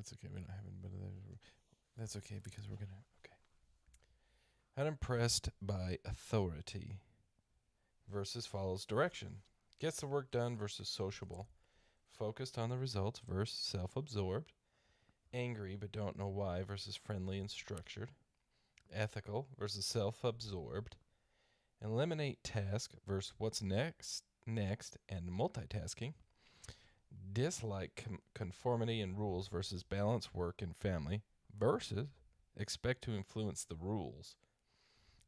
That's okay. We don't have anybody there. That's okay because we're gonna. Okay. Unimpressed by authority versus follows direction. Gets the work done versus sociable. Focused on the results versus self-absorbed. Angry but don't know why versus friendly and structured. Ethical versus self-absorbed. Eliminate task versus what's next and multitasking. Dislike conformity and rules versus balance work and family versus expect to influence the rules.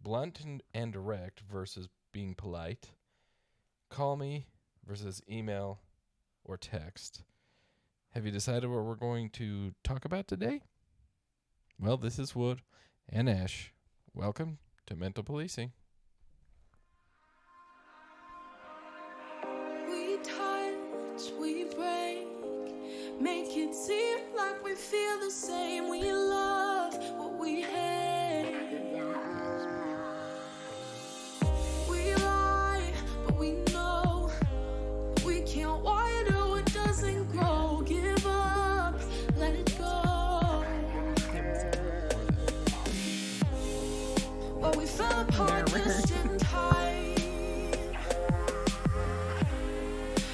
Blunt and direct versus being polite. Call me versus email or text. Have you decided what we're going to talk about today? Well, this is Wood and Ash. Welcome to Mental Policing. We touch, we break, make it seem like we feel the same. We love what we hate. We lie, but we know we can't water what doesn't grow. Give up, let it go. But we fell apart just in time.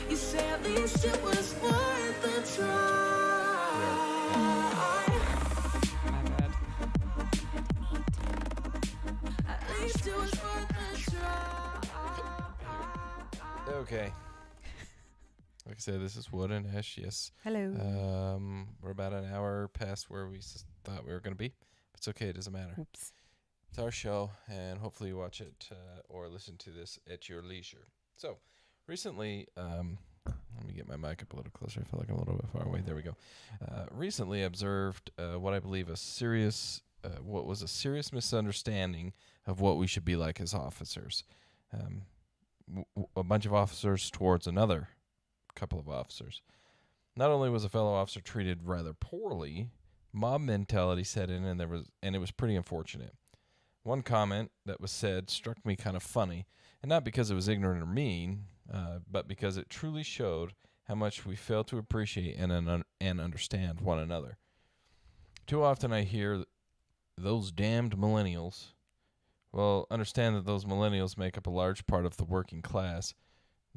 You say at least it was worth the try. My bad. At least it was worth the try. Okay. Like I said, this is Wood and Ash. Yes. Hello. We're about an hour past where we thought we were going to be. It's okay. It doesn't matter. Oops. It's our show, and hopefully you watch it or listen to this at your leisure. So, recently, let me get my mic up a little closer. I feel like I'm a little bit far away. There we go. Recently observed what I believe what was a serious misunderstanding of what we should be like as officers. A bunch of officers towards another couple of officers. Not only was a fellow officer treated rather poorly, mob mentality set in, and it was pretty unfortunate. One comment that was said struck me kind of funny, and not because it was ignorant or mean, but because it truly showed how much we fail to appreciate and understand one another. Too often I hear those damned millennials. Well, understand that those millennials make up a large part of the working class.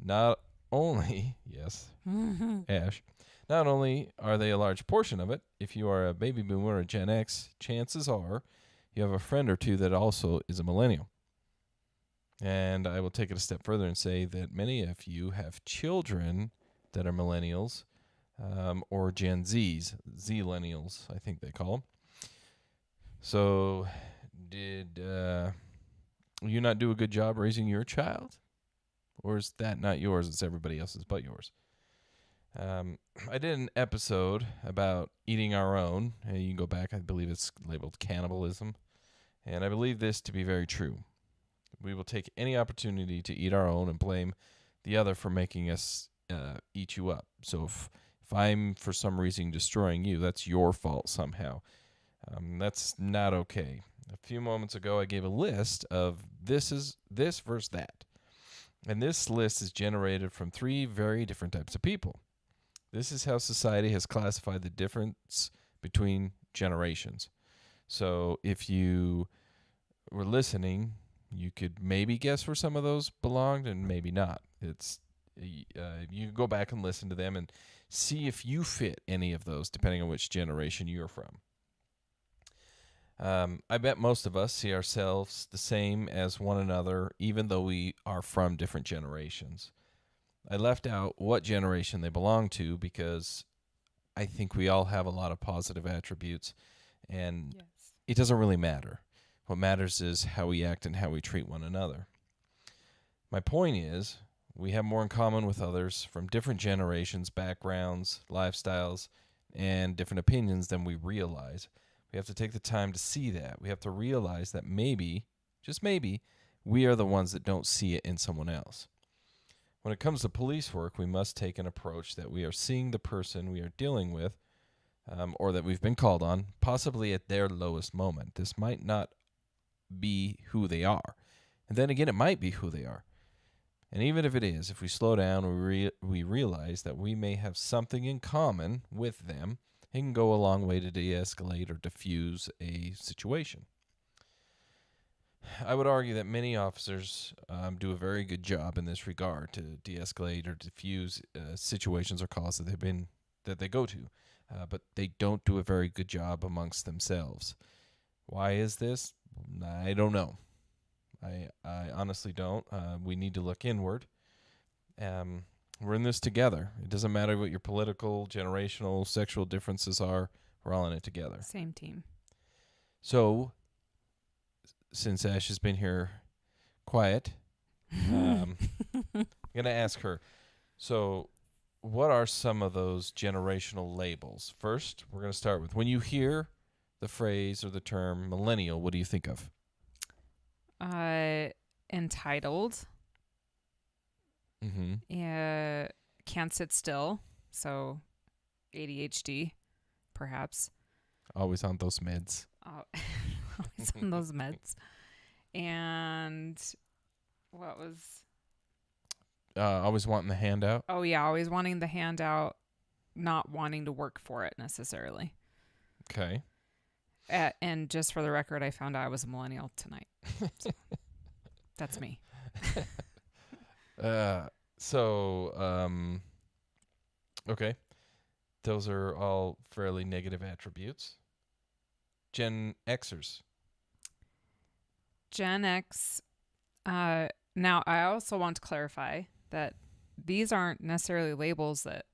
Not only, yes, Ash, not only are they a large portion of it, if you are a baby boomer or Gen X, chances are you have a friend or two that also is a millennial. And I will take it a step further and say that many of you have children that are millennials or Gen Zs, Z-lennials, I think they call them. So did you not do a good job raising your child? Or is that not yours? It's everybody else's but yours. I did an episode about eating our own. You can go back. I believe it's labeled cannibalism. And I believe this to be very true. We will take any opportunity to eat our own and blame the other for making us eat you up. So if I'm for some reason destroying you, that's your fault somehow. That's not okay. A few moments ago, I gave a list of this versus that. And this list is generated from 3 very different types of people. This is how society has classified the difference between generations. So if you were listening, you could maybe guess where some of those belonged and maybe not. It's you can go back and listen to them and see if you fit any of those, depending on which generation you're from. I bet most of us see ourselves the same as one another, even though we are from different generations. I left out what generation they belong to because I think we all have a lot of positive attributes, and Yes. it doesn't really matter. What matters is how we act and how we treat one another. My point is, we have more in common with others from different generations, backgrounds, lifestyles, and different opinions than we realize. We have to take the time to see that. We have to realize that maybe, just maybe, we are the ones that don't see it in someone else. When it comes to police work, we must take an approach that we are seeing the person we are dealing with, or that we've been called on, possibly at their lowest moment. This might not be who they are. And then again, it might be who they are. And even if it is, if we slow down, we realize that we may have something in common with them, It can go a long way to de-escalate or diffuse a situation. I would argue that many officers do a very good job in this regard to de-escalate or diffuse situations or calls that they go to, but they don't do a very good job amongst themselves. Why is this? I don't know. I honestly don't. We need to look inward. We're in this together. It doesn't matter what your political, generational, sexual differences are. We're all in it together. Same team. So, since Ash has been here quiet, I'm going to ask her. So, what are some of those generational labels? First, we're going to start with, when you hear the phrase or the term millennial, what do you think of? Entitled. Mm-hmm. Can't sit still. So ADHD, perhaps. Always on those meds. Always on those meds. And what was... Always wanting the handout. Oh, yeah. Always wanting the handout, not wanting to work for it necessarily. Okay. And just for the record, I found out I was a millennial tonight. So that's me. Okay. Those are all fairly negative attributes. Gen Xers. Gen X. Now, I also want to clarify that these aren't necessarily labels that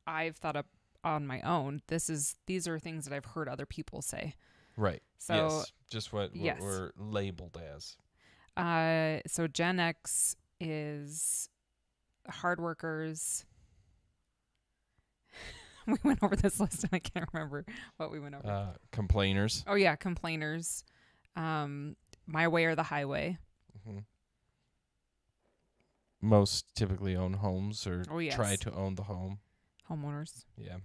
I've thought up on my own. These are things that I've heard other people say. Right. So yes. Just what we're labeled as. So Gen X is hard workers. We went over this list and I can't remember what we went over. Complainers. Oh yeah, complainers. My way or the highway. Mm-hmm. Most typically own homes or try to own the home. Homeowners. Yeah.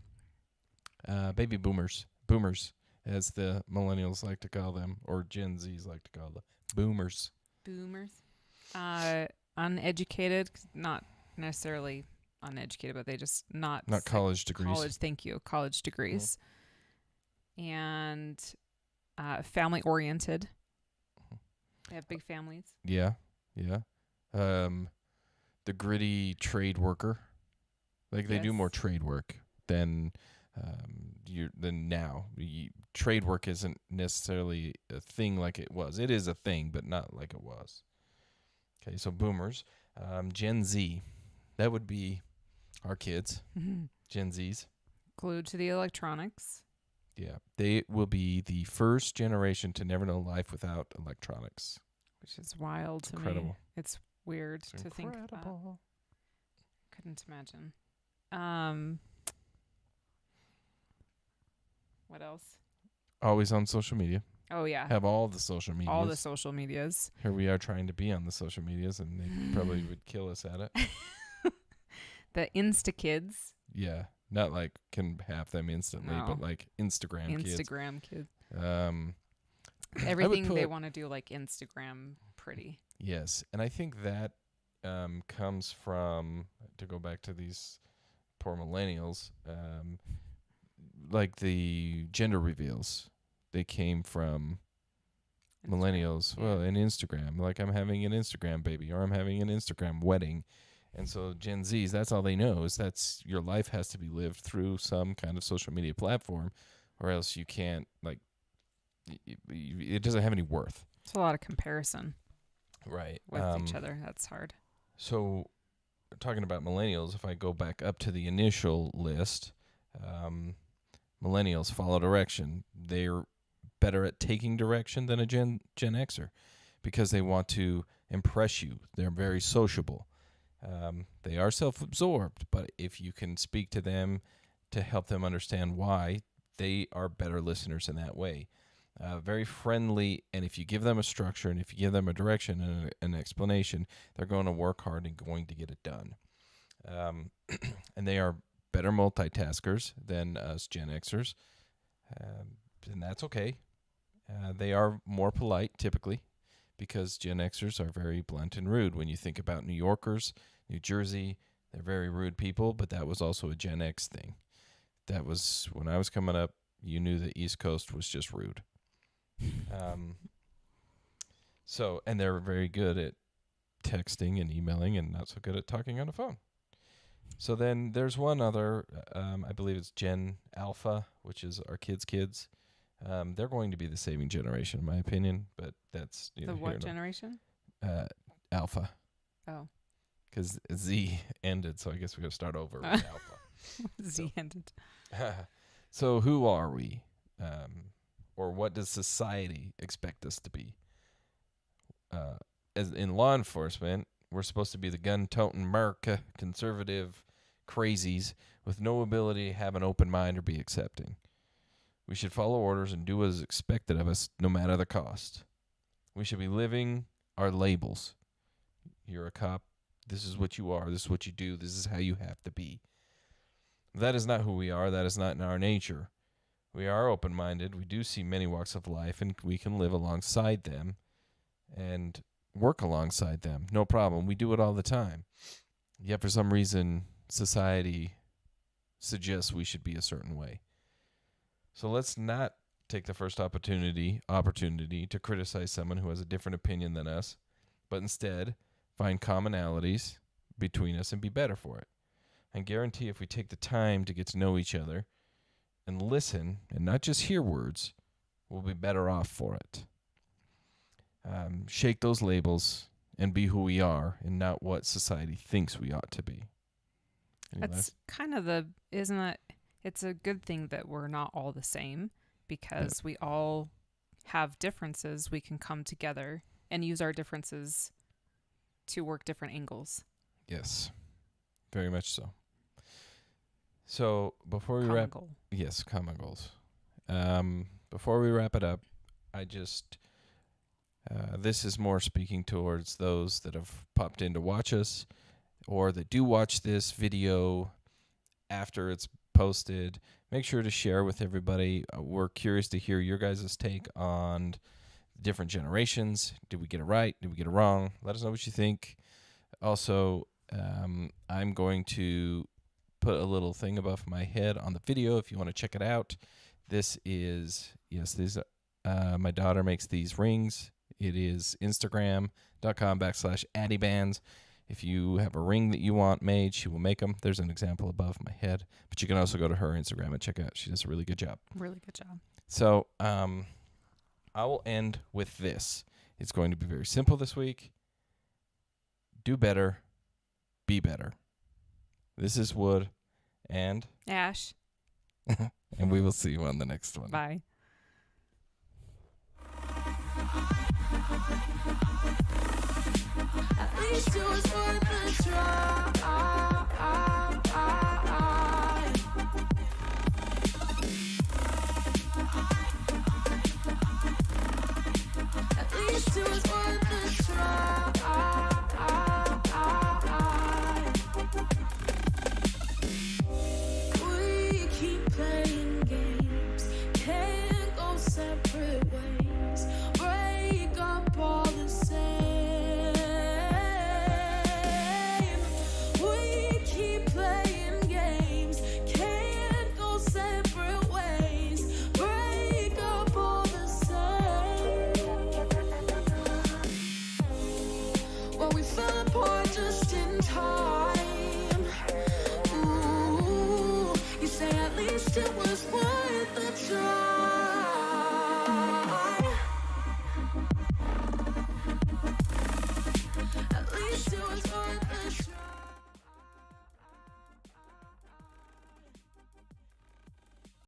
Baby boomers. Boomers, as the millennials like to call them, or Gen Zs like to call them. Boomers. Uneducated, not necessarily uneducated, but they just not college degrees. College degrees. Mm-hmm. And family oriented. They have big families. Yeah. The gritty trade worker, like they do more trade work than now. Trade work isn't necessarily a thing like it was. It is a thing, but not like it was. Okay, so boomers. Gen Z, that would be our kids. Mm-hmm. Gen Zs. Glued to the electronics. Yeah, they will be the first generation to never know life without electronics. Which is wild to me. It's weird to think about. Couldn't imagine. What else? Always on social media. Oh, yeah. Have all the social medias. All the social medias. Here we are trying to be on the social medias, and they probably would kill us at it. The Insta kids. Yeah. Not like can have them instantly, but like Instagram kids. Everything they want to do like Instagram pretty. Yes. And I think that comes from, to go back to these poor millennials, like the gender reveals. They came from millennials. Yeah. Well, in Instagram. Like, I'm having an Instagram baby, or I'm having an Instagram wedding. And so Gen Zs, that's all they know, is that's your life has to be lived through some kind of social media platform, or else you can't, like, it doesn't have any worth. It's a lot of comparison. Right. With each other. That's hard. So, talking about millennials, if I go back up to the initial list, millennials follow direction. They're better at taking direction than a Gen Xer because they want to impress you. They're very sociable. They are self-absorbed, but if you can speak to them to help them understand why, they are better listeners in that way. Very friendly, and if you give them a structure and if you give them a direction and an explanation, they're going to work hard and going to get it done. And they are better multitaskers than us Gen Xers, and that's okay. They are more polite, typically, because Gen Xers are very blunt and rude. When you think about New Yorkers, New Jersey, they're very rude people, but that was also a Gen X thing. that was when I was coming up. You knew the East Coast was just rude. So, and they're very good at texting and emailing and not so good at talking on the phone. So then there's one other, I believe it's Gen Alpha, which is our kids. They're going to be the saving generation, in my opinion, but that's... The what generation? Alpha. Oh. Because Z ended, so I guess we got to start over with Alpha. Z ended. So who are we? Or what does society expect us to be? As in law enforcement, we're supposed to be the gun-toting America, conservative crazies with no ability to have an open mind or be accepting. We should follow orders and do what is expected of us no matter the cost. We should be living our labels. You're a cop. This is what you are. This is what you do. This is how you have to be. That is not who we are. That is not in our nature. We are open-minded. We do see many walks of life, and we can live alongside them and work alongside them. No problem. We do it all the time. Yet for some reason, society suggests we should be a certain way. So let's not take the first opportunity to criticize someone who has a different opinion than us, but instead find commonalities between us and be better for it. And guarantee if we take the time to get to know each other and listen and not just hear words, we'll be better off for it. Shake those labels and be who we are and not what society thinks we ought to be. That's kind of isn't it? It's a good thing that we're not all the same because we all have differences. We can come together and use our differences to work different angles. Yes, very much so. So before we Common goal. Yes, common goals. Before we wrap it up, I just, this is more speaking towards those that have popped in to watch us or that do watch this video after it's posted. Make sure to share with everybody. We're curious to hear your guys' take on different generations. Did we get it right? Did we get it wrong? Let us know what you think. Also, I'm going to put a little thing above my head on the video if you want to check it out. This is, my daughter makes these rings. It is Instagram.com/AddieBands. If you have a ring that you want made, she will make them. There's an example above my head. But you can also go to her Instagram and check it out. She does a really good job. Really good job. So I will end with this. It's going to be very simple this week. Do better. Be better. This is Wood and Ash. and we will see you on the next one. Bye. At least it was worth a try. At least it was worth a try. We keep playing games, can't go separate ways. Break up all the same. We keep playing games, can't go separate ways. Break up all the same. Well, we fell apart just in time. Ooh, you say at least it was